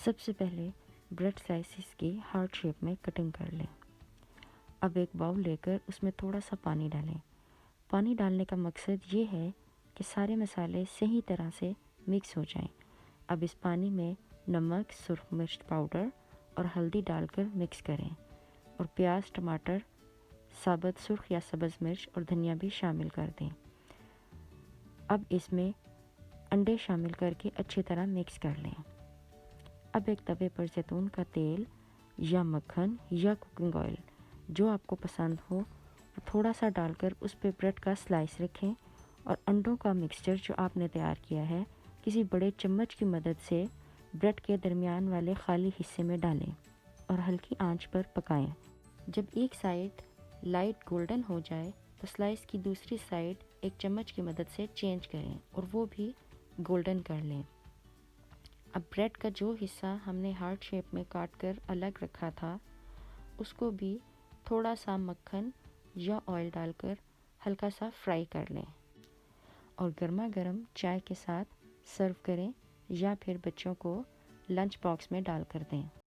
सबसे पहले bread slices की हार्ट शेप में कटिंग कर लें। अब एक बाउल लेकर उसमें थोड़ा सा पानी डालें। पानी डालने का मकसद ये है कि सारे मसाले सही तरह से मिक्स हो जाएं। अब इस पानी में नमक, सुरख मिर्च पाउडर और हल्दी डालकर मिक्स करें और प्याज, टमाटर, साबुत सुर्ख या सब्ज़ मिर्च और धनिया भी शामिल कर दें। अब इसमें अंडे शामिल करके अच्छी तरह मिक्स कर लें। अब एक तवे पर जैतून का तेल या मक्खन या कुकिंग ऑयल जो आपको पसंद हो वो थोड़ा सा डालकर उस पर ब्रेड का स्लाइस रखें और अंडों का मिक्सचर जो आपने तैयार किया है किसी बड़े चम्मच की मदद से ब्रेड के दरमियान वाले खाली हिस्से में डालें और हल्की आंच पर पकाएं। जब एक साइड लाइट गोल्डन हो जाए तो स्लाइस की दूसरी साइड एक चम्मच की मदद से चेंज करें और वो भी गोल्डन कर लें। अब ब्रेड का जो हिस्सा हमने हार्ट शेप में काट कर अलग रखा था उसको भी थोड़ा सा मक्खन या ऑयल डालकर हल्का सा फ्राई कर लें और गर्मा गर्म चाय के साथ सर्व करें या फिर बच्चों को लंच बॉक्स में डाल कर दें।